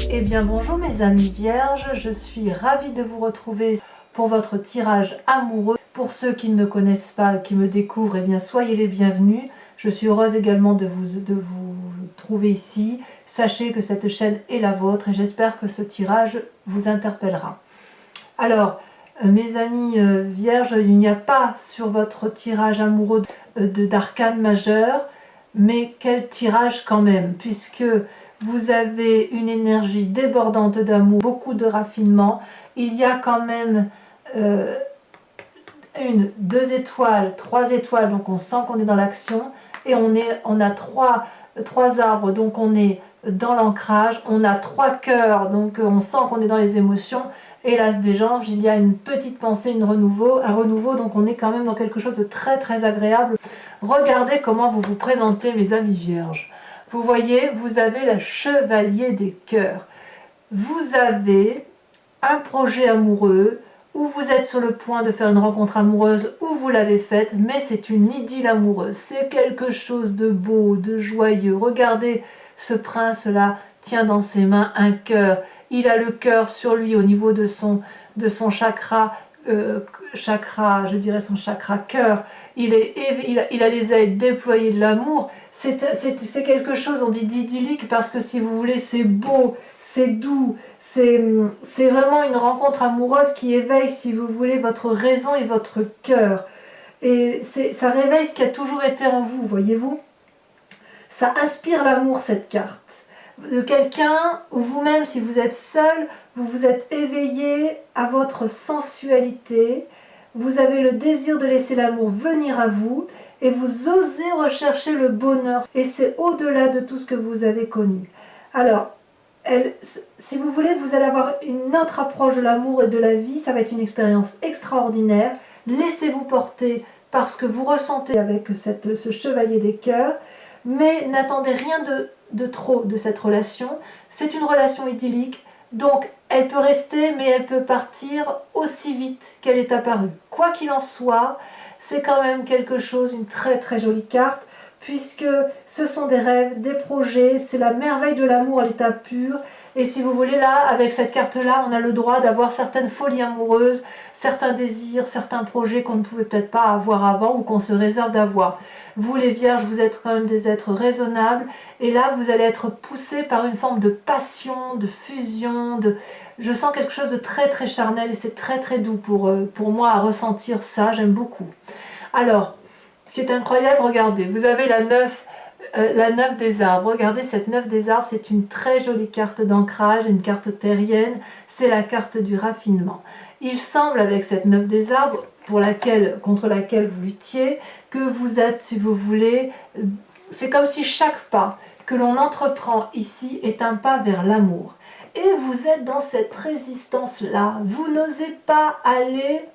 Eh bien bonjour mes amis vierges, je suis ravie de vous retrouver pour votre tirage amoureux. Pour ceux qui ne me connaissent pas, qui me découvrent, eh bien soyez les bienvenus. Je suis heureuse également de vous trouver ici. Sachez que cette chaîne est la vôtre et j'espère que ce tirage vous interpellera. Alors, mes amis vierges, il n'y a pas sur votre tirage amoureux d'arcane majeur, mais quel tirage quand même, puisque vous avez une énergie débordante d'amour, beaucoup de raffinement. Il y a quand même 2 étoiles, 3 étoiles, donc on sent qu'on est dans l'action. Et on a 3 arbres, donc on est dans l'ancrage. On a 3 cœurs, donc on sent qu'on est dans les émotions. Et l'as des anges, il y a une petite pensée, un renouveau, donc on est quand même dans quelque chose de très très agréable. Regardez comment vous vous présentez, mes amis vierges. Vous voyez, vous avez le chevalier des cœurs. Vous avez un projet amoureux, ou vous êtes sur le point de faire une rencontre amoureuse, ou vous l'avez faite, mais c'est une idylle amoureuse. C'est quelque chose de beau, de joyeux. Regardez, ce prince-là tient dans ses mains un cœur. Il a le cœur sur lui au niveau de son chakra, je dirais son chakra cœur. Il a les ailes déployées de l'amour. C'est quelque chose, on dit d'idyllique, parce que si vous voulez, c'est beau, c'est doux, c'est vraiment une rencontre amoureuse qui éveille, si vous voulez, votre raison et votre cœur. Et ça réveille ce qui a toujours été en vous, voyez-vous. Ça inspire l'amour, cette carte. De quelqu'un, ou vous-même, si vous êtes seul, vous vous êtes éveillé à votre sensualité, vous avez le désir de laisser l'amour venir à vous, et vous osez rechercher le bonheur. Et c'est au-delà de tout ce que vous avez connu. Alors, si vous voulez, vous allez avoir une autre approche de l'amour et de la vie, ça va être une expérience extraordinaire. Laissez-vous porter par ce que vous ressentez avec ce chevalier des cœurs, mais n'attendez rien de trop de cette relation. C'est une relation idyllique, donc elle peut rester, mais elle peut partir aussi vite qu'elle est apparue. Quoi qu'il en soit, c'est quand même quelque chose, une très très jolie carte, puisque ce sont des rêves, des projets, c'est la merveille de l'amour à l'état pur. Et si vous voulez, là, avec cette carte-là, on a le droit d'avoir certaines folies amoureuses, certains désirs, certains projets qu'on ne pouvait peut-être pas avoir avant ou qu'on se réserve d'avoir. Vous, les vierges, vous êtes quand même des êtres raisonnables. Et là, vous allez être poussés par une forme de passion, de fusion, je sens quelque chose de très très charnel et c'est très très doux pour moi à ressentir ça, j'aime beaucoup. Alors, ce qui est incroyable, regardez, vous avez la 9 des arbres. Regardez, cette 9 des arbres, c'est une très jolie carte d'ancrage, une carte terrienne, c'est la carte du raffinement. Il semble, avec cette 9 des arbres, contre laquelle vous luttiez, que vous êtes, si vous voulez, c'est comme si chaque pas que l'on entreprend ici est un pas vers l'amour. Et vous êtes dans cette résistance-là. Vous n'osez pas aller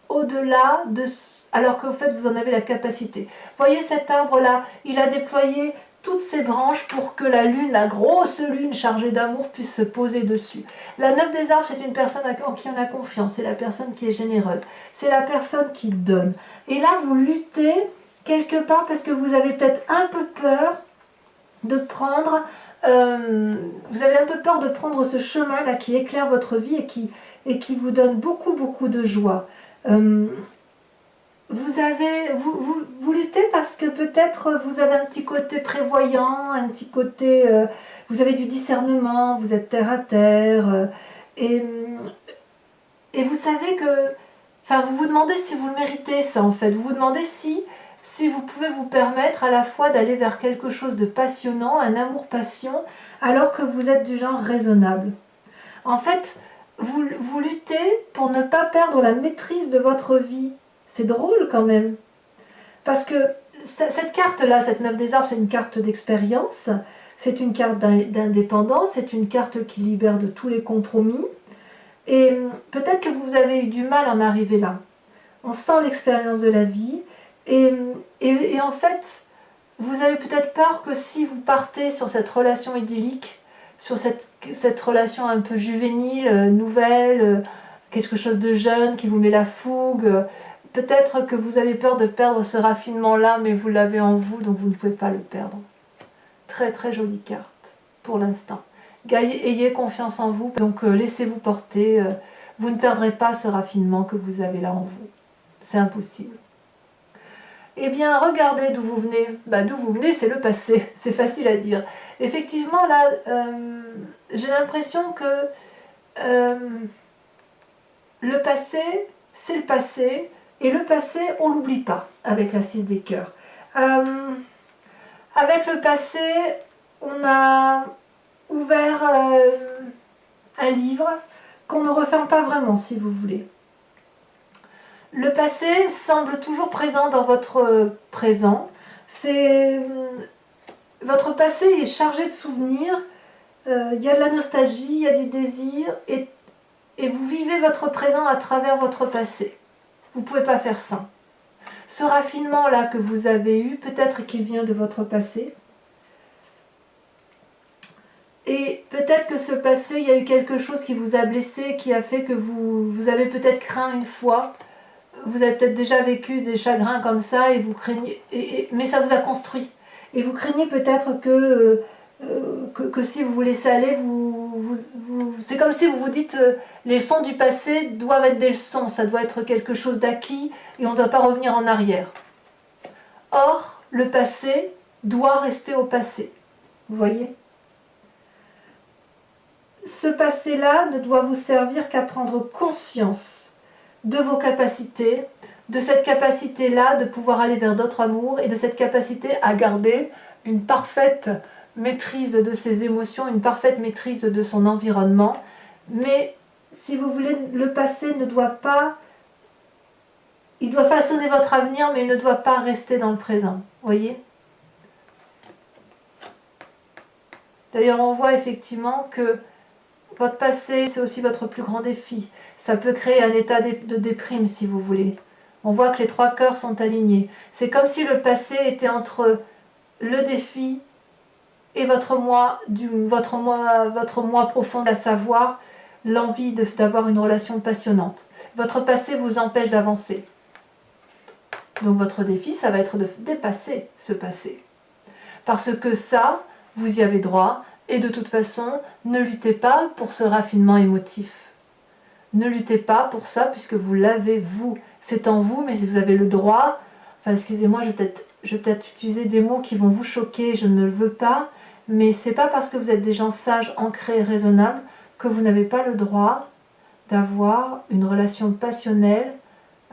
au-delà de... alors qu'en fait, vous en avez la capacité. Voyez cet arbre-là, il a déployé toutes ses branches pour que la lune, la grosse lune chargée d'amour, puisse se poser dessus. La 9 des arbres, c'est une personne en qui on a confiance, c'est la personne qui est généreuse, c'est la personne qui donne. Et là, vous luttez quelque part parce que vous avez peut-être un peu peur de prendre... vous avez un peu peur de prendre ce chemin-là qui éclaire votre vie et qui vous donne beaucoup, beaucoup de joie. Vous luttez parce que peut-être vous avez un petit côté prévoyant, un petit côté, vous avez du discernement, vous êtes terre à terre, et vous savez que, enfin vous vous demandez si vous le méritez ça en fait, vous vous demandez si vous pouvez vous permettre à la fois d'aller vers quelque chose de passionnant, un amour-passion, alors que vous êtes du genre raisonnable. En fait, vous luttez pour ne pas perdre la maîtrise de votre vie. C'est drôle quand même. Parce que cette carte-là, cette 9 des arbres, c'est une carte d'expérience, c'est une carte d'indépendance, c'est une carte qui libère de tous les compromis. Et peut-être que vous avez eu du mal à en arriver là. On sent l'expérience de la vie. Et en fait, vous avez peut-être peur que si vous partez sur cette relation idyllique, sur cette relation un peu juvénile, nouvelle, quelque chose de jeune qui vous met la fougue, peut-être que vous avez peur de perdre ce raffinement-là, mais vous l'avez en vous, donc vous ne pouvez pas le perdre. Très très jolie carte, pour l'instant. ayez confiance en vous, donc laissez-vous porter, vous ne perdrez pas ce raffinement que vous avez là en vous, c'est impossible. Eh bien, regardez d'où vous venez. D'où vous venez, c'est le passé. C'est facile à dire. Effectivement, là, j'ai l'impression que le passé, c'est le passé. Et le passé, on ne l'oublie pas avec la 6 des cœurs. Avec le passé, on a ouvert un livre qu'on ne referme pas vraiment, si vous voulez. Le passé semble toujours présent dans votre présent. Votre passé est chargé de souvenirs. Il y a de la nostalgie, il y a du désir. Et vous vivez votre présent à travers votre passé. Vous ne pouvez pas faire sans. Ce raffinement-là que vous avez eu, peut-être qu'il vient de votre passé. Et peut-être que ce passé, il y a eu quelque chose qui vous a blessé, qui a fait que vous avez peut-être craint une fois. Vous avez peut-être déjà vécu des chagrins comme ça et vous craignez, mais ça vous a construit. Et vous craignez peut-être que si vous vous laissez aller, c'est comme si vous vous dites les leçons du passé doivent être des leçons, ça doit être quelque chose d'acquis et on ne doit pas revenir en arrière. Or, le passé doit rester au passé. Vous voyez ? Ce passé-là ne doit vous servir qu'à prendre conscience de vos capacités, de cette capacité-là de pouvoir aller vers d'autres amours et de cette capacité à garder une parfaite maîtrise de ses émotions, une parfaite maîtrise de son environnement. Mais si vous voulez, le passé ne doit pas... Il doit façonner votre avenir, mais il ne doit pas rester dans le présent. Voyez ? D'ailleurs, on voit effectivement que votre passé, c'est aussi votre plus grand défi. Ça peut créer un état de déprime, si vous voulez. On voit que les 3 cœurs sont alignés. C'est comme si le passé était entre le défi et votre moi profond, à savoir l'envie d'avoir une relation passionnante. Votre passé vous empêche d'avancer. Donc votre défi, ça va être de dépasser ce passé. Parce que ça, vous y avez droit. Et de toute façon, ne luttez pas pour ce raffinement émotif. Ne luttez pas pour ça, puisque vous l'avez, vous. C'est en vous, mais vous avez le droit... Enfin, excusez-moi, je vais peut-être utiliser des mots qui vont vous choquer, je ne le veux pas. Mais c'est pas parce que vous êtes des gens sages, ancrés, raisonnables, que vous n'avez pas le droit d'avoir une relation passionnelle.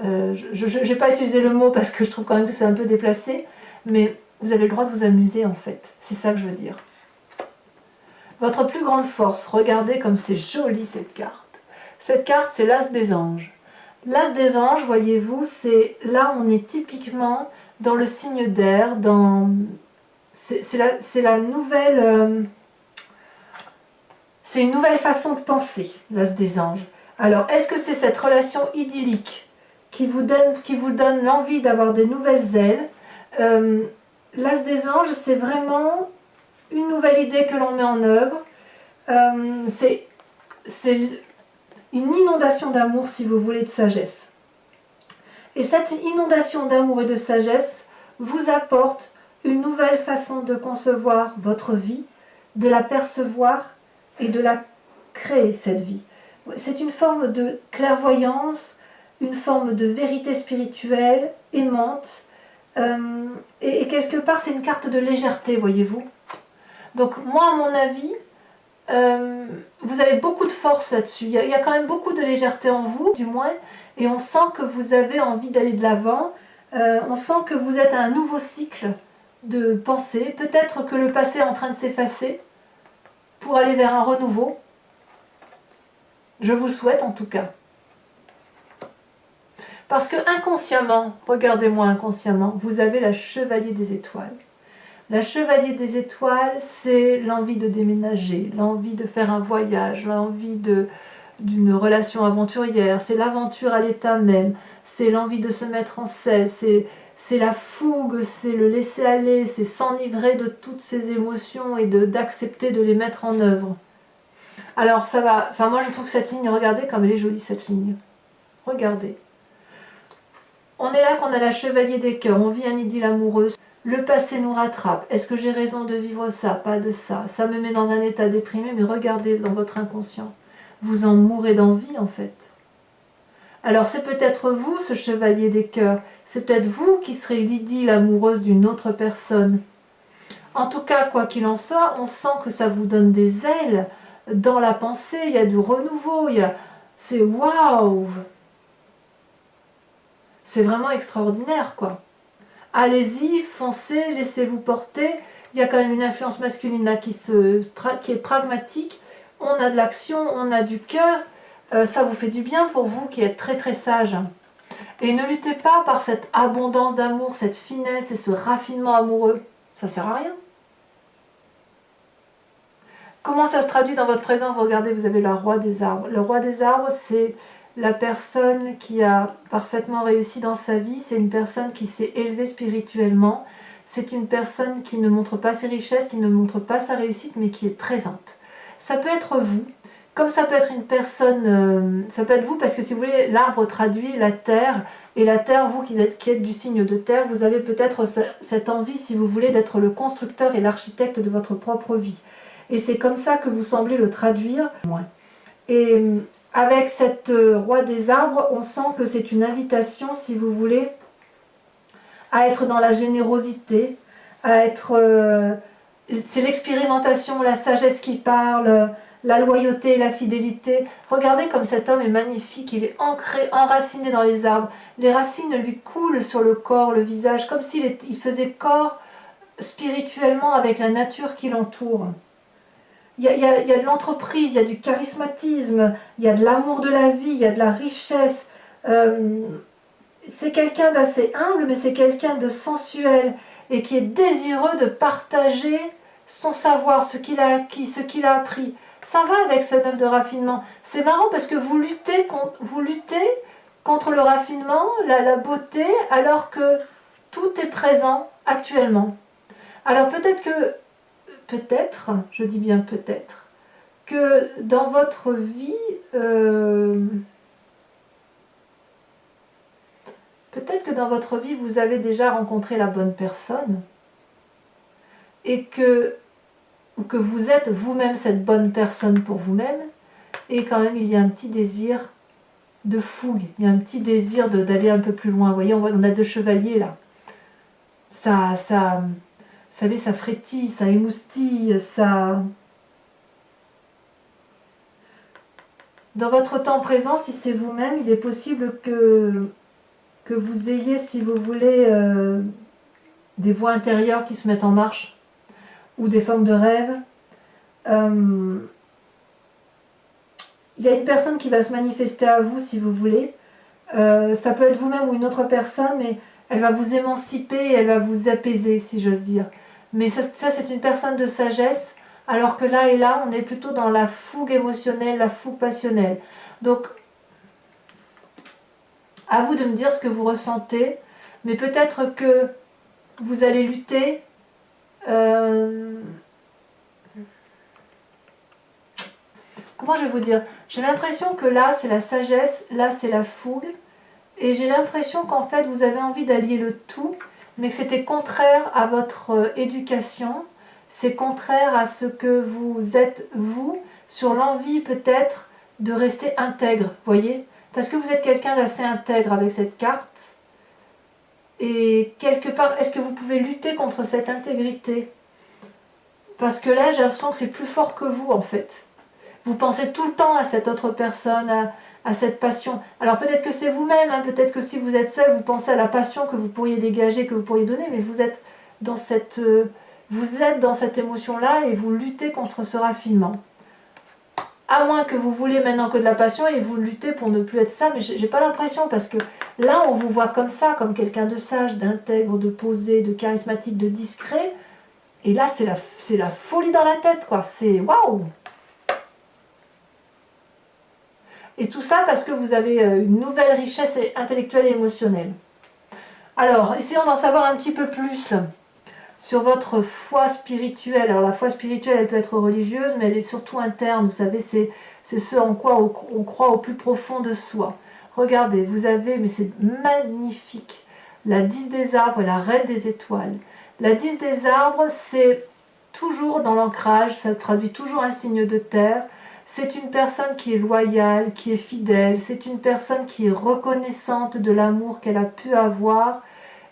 Je n'ai pas utilisé le mot parce que je trouve quand même que c'est un peu déplacé, mais vous avez le droit de vous amuser en fait. C'est ça que je veux dire. Votre plus grande force, regardez comme c'est joli cette carte. Cette carte, c'est l'As des anges. L'As des anges, voyez-vous, c'est là on est typiquement dans le signe d'air, c'est la nouvelle... c'est une nouvelle façon de penser, l'As des anges. Alors, est-ce que c'est cette relation idyllique qui vous donne l'envie d'avoir des nouvelles ailes? L'As des anges, c'est vraiment une nouvelle idée que l'on met en œuvre. C'est une inondation d'amour, si vous voulez, de sagesse. Et cette inondation d'amour et de sagesse vous apporte une nouvelle façon de concevoir votre vie, de la percevoir et de la créer, cette vie. C'est une forme de clairvoyance, une forme de vérité spirituelle, aimante, et quelque part c'est une carte de légèreté, voyez-vous. Donc moi, à mon avis, vous avez beaucoup de force là-dessus. Il y a quand même beaucoup de légèreté en vous, du moins, et on sent que vous avez envie d'aller de l'avant. On sent que vous êtes à un nouveau cycle de pensée. Peut-être que le passé est en train de s'effacer pour aller vers un renouveau. Je vous le souhaite en tout cas. Parce que inconsciemment, regardez-moi inconsciemment, vous avez la chevalier des étoiles. La chevalier des étoiles, c'est l'envie de déménager, l'envie de faire un voyage, l'envie d'une relation aventurière, c'est l'aventure à l'état même, c'est l'envie de se mettre en selle, c'est la fougue, c'est le laisser aller, c'est s'enivrer de toutes ces émotions et d'accepter de les mettre en œuvre. Alors ça va, enfin moi je trouve que cette ligne, regardez comme elle est jolie cette ligne. Regardez. On est là qu'on a la chevalier des cœurs, on vit un idylle amoureuse. Le passé nous rattrape. Est-ce que j'ai raison de vivre ça? Pas de ça. Ça me met dans un état déprimé, mais regardez dans votre inconscient. Vous en mourrez d'envie en fait. Alors c'est peut-être vous, ce chevalier des cœurs. C'est peut-être vous qui serez l'idylle amoureuse d'une autre personne. En tout cas, quoi qu'il en soit, on sent que ça vous donne des ailes dans la pensée. Il y a du renouveau. C'est waouh! C'est vraiment extraordinaire, quoi. Allez-y, foncez, laissez-vous porter. Il y a quand même une influence masculine là qui est pragmatique. On a de l'action, on a du cœur. Ça vous fait du bien pour vous qui êtes très très sage. Et ne luttez pas par cette abondance d'amour, cette finesse et ce raffinement amoureux. Ça sert à rien. Comment ça se traduit dans votre présent? Vous regardez, vous avez le roi des arbres. Le roi des arbres, c'est la personne qui a parfaitement réussi dans sa vie. C'est une personne qui s'est élevée spirituellement. C'est une personne qui ne montre pas ses richesses, qui ne montre pas sa réussite, mais qui est présente. Ça peut être vous, comme ça peut être une personne, ça peut être vous, parce que si vous voulez, l'arbre traduit la terre, et la terre, vous qui êtes du signe de terre, vous avez peut-être cette envie, si vous voulez, d'être le constructeur et l'architecte de votre propre vie. Et c'est comme ça que vous semblez le traduire. Et avec cette roi des arbres, on sent que c'est une invitation, si vous voulez, à être dans la générosité, à être... c'est l'expérimentation, la sagesse qui parle, la loyauté, la fidélité. Regardez comme cet homme est magnifique, il est ancré, enraciné dans les arbres. Les racines lui coulent sur le corps, le visage, comme s'il faisait corps spirituellement avec la nature qui l'entoure. Il y a de l'entreprise, il y a du charismatisme, il y a de l'amour de la vie, il y a de la richesse. C'est quelqu'un d'assez humble, mais c'est quelqu'un de sensuel et qui est désireux de partager son savoir, ce qu'il a appris. Ça va avec cette œuvre de raffinement. C'est marrant parce que vous luttez contre le raffinement, la beauté, alors que tout est présent actuellement. Alors peut-être, je dis bien peut-être, que dans votre vie, vous avez déjà rencontré la bonne personne et que vous êtes vous-même cette bonne personne pour vous-même, et quand même il y a un petit désir de fougue, il y a un petit désir d'aller un peu plus loin. Vous voyez, on a deux chevaliers là. Vous savez, ça frétille, ça émoustille, ça... Dans votre temps présent, si c'est vous-même, il est possible que vous ayez, si vous voulez, des voix intérieures qui se mettent en marche, ou des formes de rêve. Il y a une personne qui va se manifester à vous, si vous voulez. Ça peut être vous-même ou une autre personne, mais elle va vous émanciper, elle va vous apaiser, si j'ose dire. Mais ça c'est une personne de sagesse, alors que là et là, on est plutôt dans la fougue émotionnelle, la fougue passionnelle. Donc, à vous de me dire ce que vous ressentez, mais peut-être que vous allez lutter. Comment je vais vous dire? J'ai l'impression que là, c'est la sagesse, là, c'est la fougue. Et j'ai l'impression qu'en fait, vous avez envie d'allier le tout, mais que c'était contraire à votre éducation. C'est contraire à ce que vous êtes, vous, sur l'envie peut-être de rester intègre, voyez? Parce que vous êtes quelqu'un d'assez intègre avec cette carte. Et quelque part, est-ce que vous pouvez lutter contre cette intégrité? Parce que là, j'ai l'impression que c'est plus fort que vous, en fait. Vous pensez tout le temps à cette autre personne, à cette passion. Alors peut-être que c'est vous-même, hein, peut-être que si vous êtes seul, vous pensez à la passion que vous pourriez dégager, que vous pourriez donner, mais vous êtes dans cette émotion-là et vous luttez contre ce raffinement. À moins que vous vouliez maintenant que de la passion et vous luttez pour ne plus être ça, mais j'ai pas l'impression, parce que là on vous voit comme ça, comme quelqu'un de sage, d'intègre, de posé, de charismatique, de discret, et là c'est la folie dans la tête, quoi, c'est waouh! Et tout ça parce que vous avez une nouvelle richesse intellectuelle et émotionnelle. Alors, essayons d'en savoir un petit peu plus sur votre foi spirituelle. Alors la foi spirituelle, elle peut être religieuse, mais elle est surtout interne. Vous savez, c'est ce en quoi on croit au plus profond de soi. Regardez, vous avez, mais c'est magnifique, la 10 des arbres et la reine des étoiles. La 10 des arbres, c'est toujours dans l'ancrage, ça traduit toujours un signe de terre. C'est une personne qui est loyale, qui est fidèle, c'est une personne qui est reconnaissante de l'amour qu'elle a pu avoir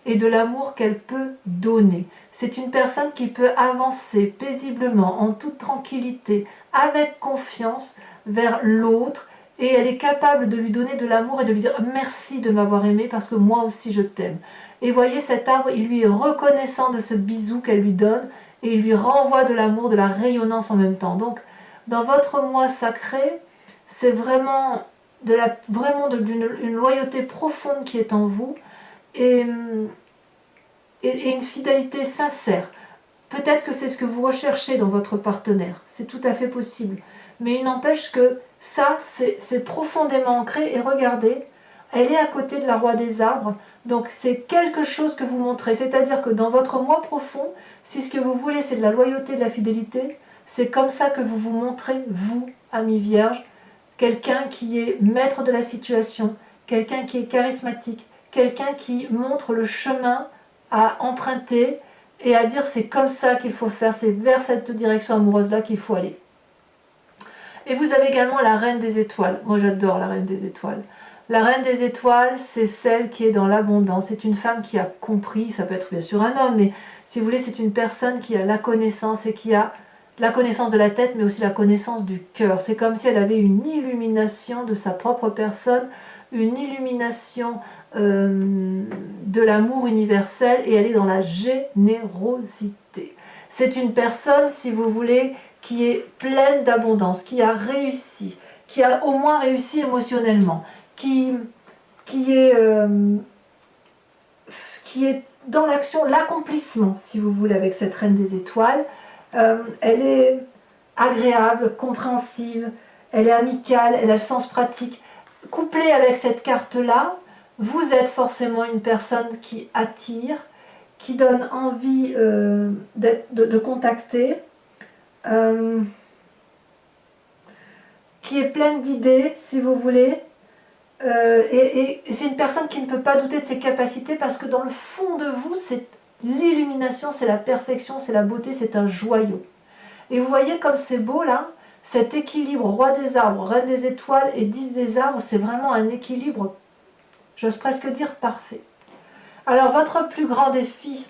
et de l'amour qu'elle peut donner. C'est une personne qui peut avancer paisiblement, en toute tranquillité, avec confiance vers l'autre, et elle est capable de lui donner de l'amour et de lui dire merci de m'avoir aimé parce que moi aussi je t'aime. Et voyez, cet arbre, il lui est reconnaissant de ce bisou qu'elle lui donne et il lui renvoie de l'amour, de la rayonnance en même temps. Donc, dans votre moi sacré, c'est vraiment une loyauté profonde qui est en vous et une fidélité sincère. Peut-être que c'est ce que vous recherchez dans votre partenaire, c'est tout à fait possible. Mais il n'empêche que ça, c'est profondément ancré. Et regardez, elle est à côté de la roi des arbres. Donc c'est quelque chose que vous montrez. C'est-à-dire que dans votre moi profond, si ce que vous voulez c'est de la loyauté, de la fidélité, c'est comme ça que vous vous montrez, vous, ami vierge, quelqu'un qui est maître de la situation, quelqu'un qui est charismatique, quelqu'un qui montre le chemin à emprunter et à dire c'est comme ça qu'il faut faire, c'est vers cette direction amoureuse-là qu'il faut aller. Et vous avez également la reine des étoiles. Moi j'adore la reine des étoiles. La reine des étoiles, c'est celle qui est dans l'abondance. C'est une femme qui a compris, ça peut être bien sûr un homme, mais si vous voulez, c'est une personne qui a la connaissance et qui a la connaissance de la tête, mais aussi la connaissance du cœur. C'est comme si elle avait une illumination de sa propre personne, une illumination de l'amour universel, et elle est dans la générosité. C'est une personne, si vous voulez, qui est pleine d'abondance, qui a réussi, qui a au moins réussi émotionnellement, qui est dans l'action, l'accomplissement, si vous voulez, avec cette reine des étoiles. Elle est agréable, compréhensive, elle est amicale, elle a le sens pratique. Couplée avec cette carte-là, vous êtes forcément une personne qui attire, qui donne envie de contacter, qui est pleine d'idées, si vous voulez. Et c'est une personne qui ne peut pas douter de ses capacités parce que dans le fond de vous, c'est l'illumination, c'est la perfection, c'est la beauté, c'est un joyau. Et vous voyez comme c'est beau là, cet équilibre, roi des arbres, reine des étoiles et 10 des arbres, c'est vraiment un équilibre, j'ose presque dire parfait. Alors votre plus grand défi,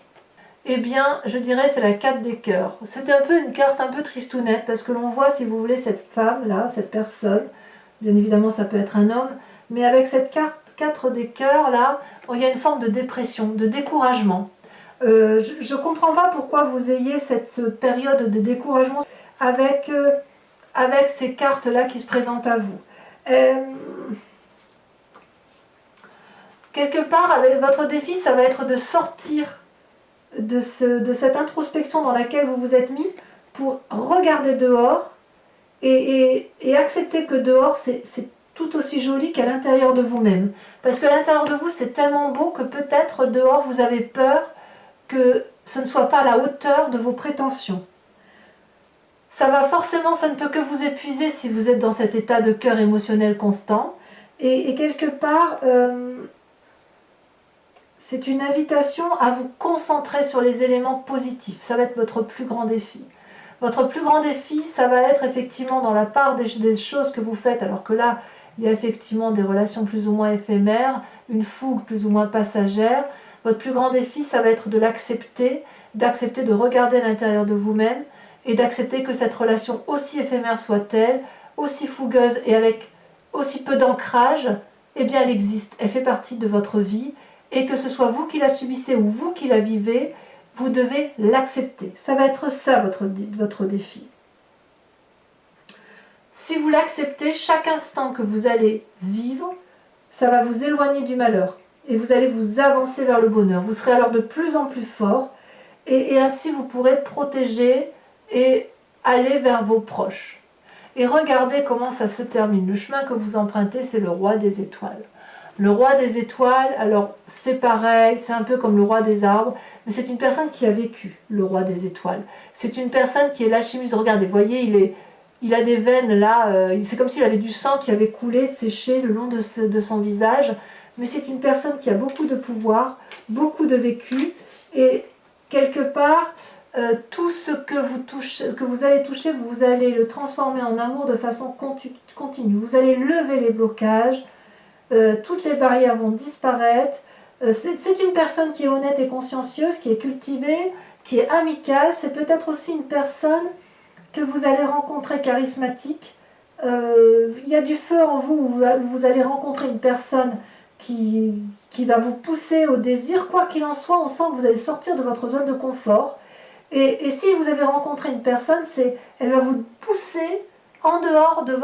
eh bien je dirais c'est la 4 des cœurs. C'était un peu une carte un peu tristounette parce que l'on voit, si vous voulez, cette femme là, cette personne, bien évidemment ça peut être un homme, mais avec cette carte 4 des cœurs là, il y a une forme de dépression, de découragement. Je ne comprends pas pourquoi vous ayez cette période de découragement avec ces cartes là qui se présentent à vous. Quelque part, avec votre défi, ça va être de sortir de cette introspection dans laquelle vous vous êtes mis pour regarder dehors et accepter que dehors c'est tout aussi joli qu'à l'intérieur de vous-même. Parce qu'à l'intérieur de vous, c'est tellement beau que peut-être dehors, vous avez peur que ce ne soit pas à la hauteur de vos prétentions. Ça ne peut que vous épuiser si vous êtes dans cet état de cœur émotionnel constant. Et quelque part, c'est une invitation à vous concentrer sur les éléments positifs. Ça va être votre plus grand défi. Votre plus grand défi, ça va être effectivement dans la part des choses que vous faites, alors que là, il y a effectivement des relations plus ou moins éphémères, une fougue plus ou moins passagère. Votre plus grand défi, ça va être de l'accepter, d'accepter de regarder à l'intérieur de vous-même et d'accepter que cette relation, aussi éphémère soit-elle, aussi fougueuse et avec aussi peu d'ancrage, eh bien elle existe, elle fait partie de votre vie et que ce soit vous qui la subissez ou vous qui la vivez, vous devez l'accepter. Ça va être ça votre défi. Si vous l'acceptez, chaque instant que vous allez vivre, ça va vous éloigner du malheur. Et vous allez vous avancer vers le bonheur. Vous serez alors de plus en plus fort. Et ainsi, vous pourrez protéger et aller vers vos proches. Et regardez comment ça se termine. Le chemin que vous empruntez, c'est le roi des étoiles. Le roi des étoiles, alors c'est pareil, c'est un peu comme le roi des arbres, mais c'est une personne qui a vécu, le roi des étoiles. C'est une personne qui est l'alchimiste. Regardez, vous voyez, il a des veines là, c'est comme s'il avait du sang qui avait coulé, séché le long de son visage. Mais c'est une personne qui a beaucoup de pouvoir, beaucoup de vécu, et quelque part, tout ce que vous touchez, ce que vous allez toucher, vous allez le transformer en amour de façon continue. Vous allez lever les blocages, toutes les barrières vont disparaître. C'est une personne qui est honnête et consciencieuse, qui est cultivée, qui est amicale. C'est peut-être aussi une personne que vous allez rencontrer charismatique. Il y a du feu en vous, vous allez rencontrer une personne qui va vous pousser au désir. Quoi qu'il en soit, on sent que vous allez sortir de votre zone de confort. Et si vous avez rencontré une personne, elle va vous pousser en dehors de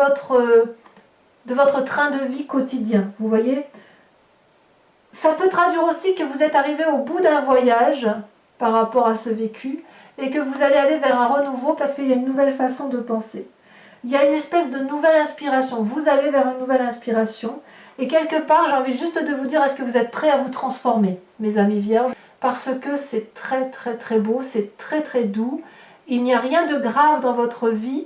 votre train de vie quotidien. Vous voyez? Ça peut traduire aussi que vous êtes arrivé au bout d'un voyage par rapport à ce vécu et que vous allez aller vers un renouveau parce qu'il y a une nouvelle façon de penser. Il y a une espèce de nouvelle inspiration. Vous allez vers une nouvelle inspiration. Et quelque part, j'ai envie juste de vous dire, est-ce que vous êtes prêts à vous transformer, mes amis vierges? Parce que c'est très très très beau, c'est très très doux. Il n'y a rien de grave dans votre vie.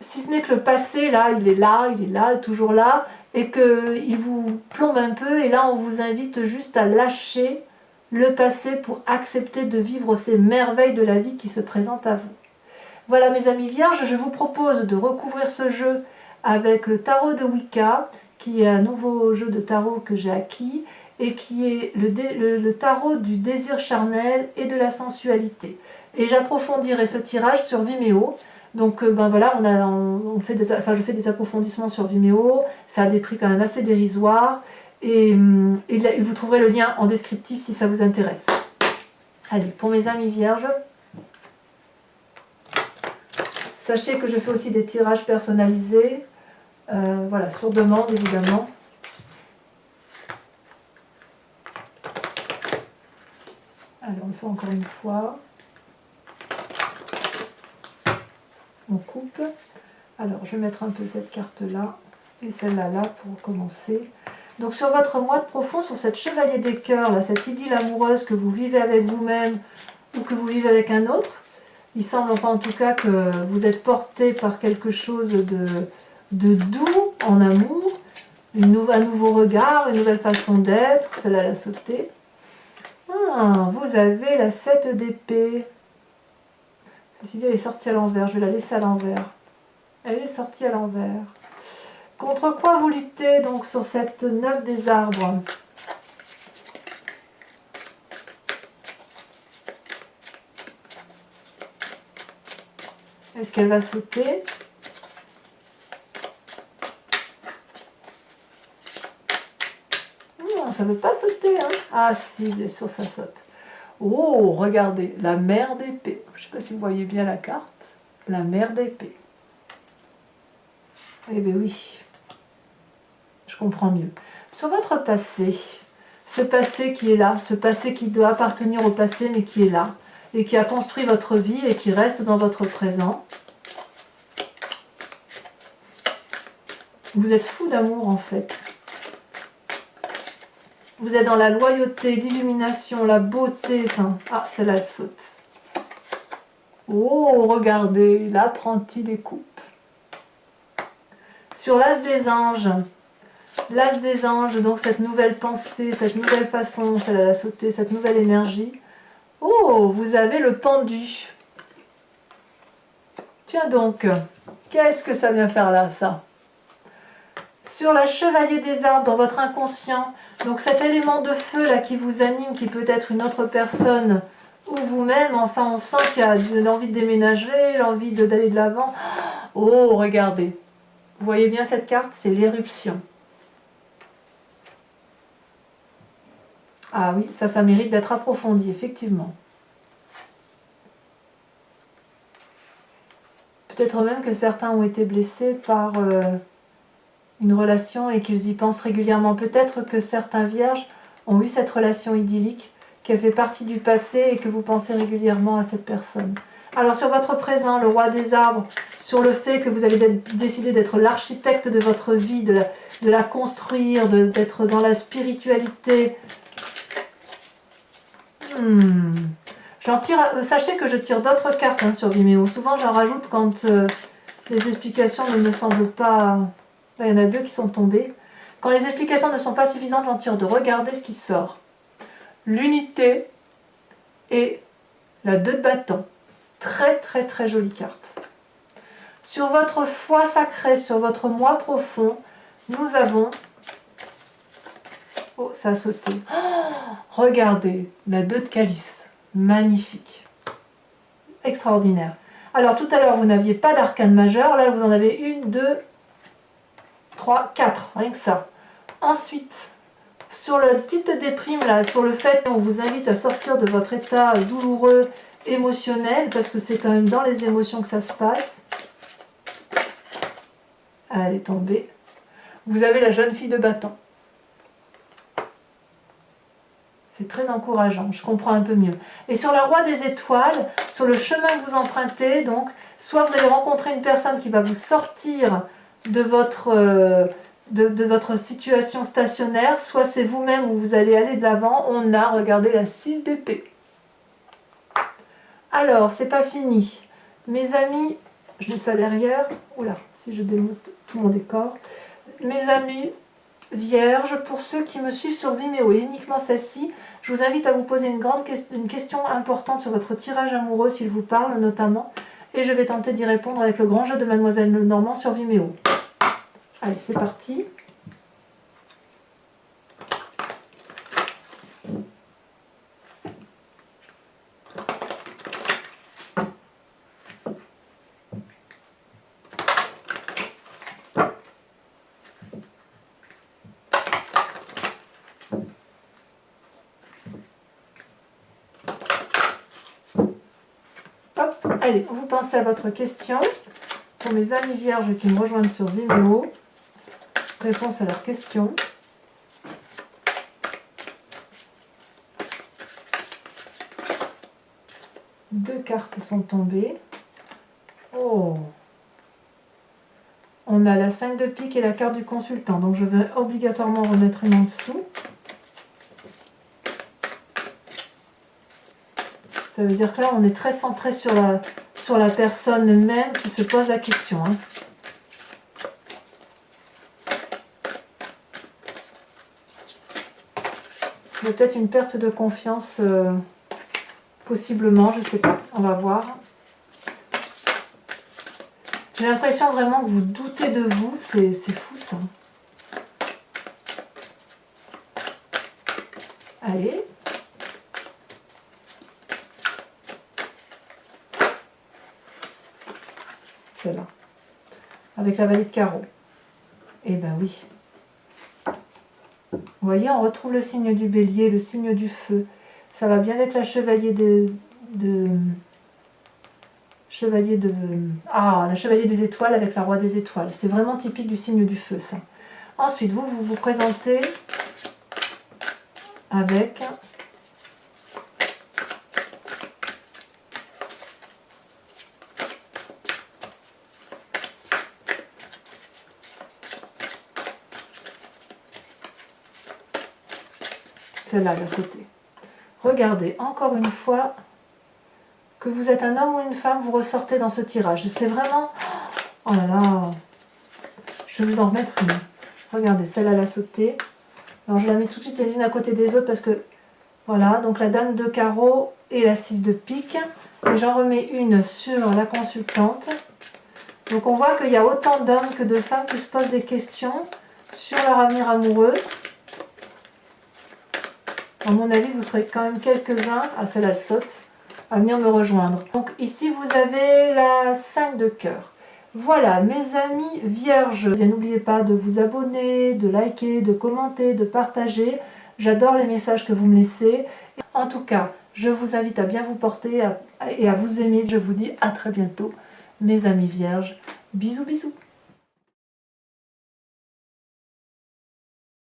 Si ce n'est que le passé, là, il est là, toujours là, et qu'il vous plombe un peu, et là on vous invite juste à lâcher le passé pour accepter de vivre ces merveilles de la vie qui se présentent à vous. Voilà mes amis vierges, je vous propose de recouvrir ce jeu avec le tarot de Wicca, qui est un nouveau jeu de tarot que j'ai acquis, et qui est le tarot du désir charnel et de la sensualité. Et j'approfondirai ce tirage sur Vimeo. Donc ben voilà, je fais des approfondissements sur Vimeo, ça a des prix quand même assez dérisoires, et vous trouverez le lien en descriptif si ça vous intéresse. Allez, pour mes amis vierges, sachez que je fais aussi des tirages personnalisés, voilà, sur demande évidemment. Alors on le fait encore une fois. On coupe. Alors je vais mettre un peu cette carte là et celle-là là pour commencer. Donc sur votre moi de profond, sur cette chevalier des cœurs, là, cette idylle amoureuse que vous vivez avec vous-même ou que vous vivez avec un autre, il semble enfin en tout cas que vous êtes porté par quelque chose de doux en amour, un nouveau regard, une nouvelle façon d'être. Celle-là elle a sauté. Vous avez la 7 d'épée. Ceci dit, elle est sortie à l'envers. Je vais la laisser à l'envers. Elle est sortie à l'envers. Contre quoi vous luttez donc sur cette 9 des arbres? Est-ce qu'elle va sauter? Non, ça ne veut pas sauter. Hein. Ah si, bien sûr, ça saute. Oh, regardez, la mer d'épée. Je ne sais pas si vous voyez bien la carte. La mer d'épée. Eh bien oui, je comprends mieux. Sur votre passé, ce passé qui est là, ce passé qui doit appartenir au passé mais qui est là, et qui a construit votre vie et qui reste dans votre présent. Vous êtes fou d'amour en fait. Vous êtes dans la loyauté, l'illumination, la beauté. Enfin, ah, celle-là, elle saute. Oh, regardez, l'apprenti des coupes. Sur l'as des anges, donc cette nouvelle pensée, cette nouvelle façon, celle-là, elle a sauté, cette nouvelle énergie. Oh, vous avez le pendu. Tiens donc, qu'est-ce que ça vient faire là, ça? Sur la chevalier des arbres, dans votre inconscient, donc cet élément de feu là qui vous anime, qui peut être une autre personne ou vous-même, enfin on sent qu'il y a l'envie de déménager, l'envie d'aller de l'avant. Oh, regardez, vous voyez bien cette carte, c'est l'éruption. Ah oui, ça mérite d'être approfondi, effectivement. Peut-être même que certains ont été blessés par une relation et qu'ils y pensent régulièrement. Peut-être que certains vierges ont eu cette relation idyllique, qu'elle fait partie du passé et que vous pensez régulièrement à cette personne. Alors sur votre présent, le roi des arbres, sur le fait que vous avez décidé d'être l'architecte de votre vie, de la construire, d'être dans la spiritualité. Sachez que je tire d'autres cartes sur Vimeo. Souvent j'en rajoute quand les explications ne me semblent pas... Là, il y en a 2 qui sont tombées. Quand les explications ne sont pas suffisantes, j'en tire de regarder ce qui sort. l'unité et la 2 de bâton. Très très très jolie carte. Sur votre foi sacrée, sur votre moi profond, nous avons... Oh, ça a sauté. Oh, regardez, la 2 de calice. Magnifique. Extraordinaire. Alors tout à l'heure, vous n'aviez pas d'arcane majeur. Là, vous en avez 1, 2, 3, 4. Rien que ça. Ensuite, sur la petite déprime, là, sur le fait qu'on vous invite à sortir de votre état douloureux, émotionnel, parce que c'est quand même dans les émotions que ça se passe. Elle est tombée. Vous avez la jeune fille de bâton. C'est très encourageant, je comprends un peu mieux. Et sur la roue des étoiles, sur le chemin que vous empruntez, donc, soit vous allez rencontrer une personne qui va vous sortir de votre situation stationnaire, soit c'est vous-même où vous allez aller de l'avant. On a, regardé, la 6 d'épée. Alors, c'est pas fini. Mes amis, je mets ça derrière. Oula, si je démonte tout mon décor. Mes amis vierges, pour ceux qui me suivent sur Vimeo et uniquement celle-ci, je vous invite à vous poser une question importante sur votre tirage amoureux, s'il vous parle notamment, et je vais tenter d'y répondre avec le grand jeu de Mademoiselle Lenormand sur Vimeo. Allez, c'est parti. Hop, allez, vous pensez à votre question. Pour mes amis vierges qui me rejoignent sur Vimeo, réponse à leur question. Deux cartes sont tombées. Oh! On a la 5 de pique et la carte du consultant. Donc je vais obligatoirement remettre une en dessous. Ça veut dire que là, on est très centré sur la personne même qui se pose la question. Hein. Il y a peut-être une perte de confiance, possiblement, je ne sais pas. On va voir. J'ai l'impression vraiment que vous doutez de vous. C'est fou, ça. Allez. Celle-là, avec la valet de carreau. Eh ben oui. Vous voyez, on retrouve le signe du bélier, le signe du feu. Ça va bien avec la chevalier la chevalier des étoiles avec la roi des étoiles. C'est vraiment typique du signe du feu, ça. Ensuite, vous vous présentez avec... Celle-là, elle a sauté. Regardez, encore une fois, que vous êtes un homme ou une femme, vous ressortez dans ce tirage. C'est vraiment... Oh là là. Je vais vous en remettre une. Regardez, celle-là, elle a sauté. Alors, je la mets tout de suite les unes à côté des autres parce que... Voilà, donc la dame de carreau et la 6 de pique. Et j'en remets une sur la consultante. Donc, on voit qu'il y a autant d'hommes que de femmes qui se posent des questions sur leur avenir amoureux. À mon avis, vous serez quand même quelques-uns, celle-là elle saute, à venir me rejoindre. Donc ici, vous avez la 5 de cœur. Voilà, mes amis vierges, n'oubliez pas de vous abonner, de liker, de commenter, de partager. J'adore les messages que vous me laissez. En tout cas, je vous invite à bien vous porter et à vous aimer. Je vous dis à très bientôt, mes amis vierges. Bisous, bisous.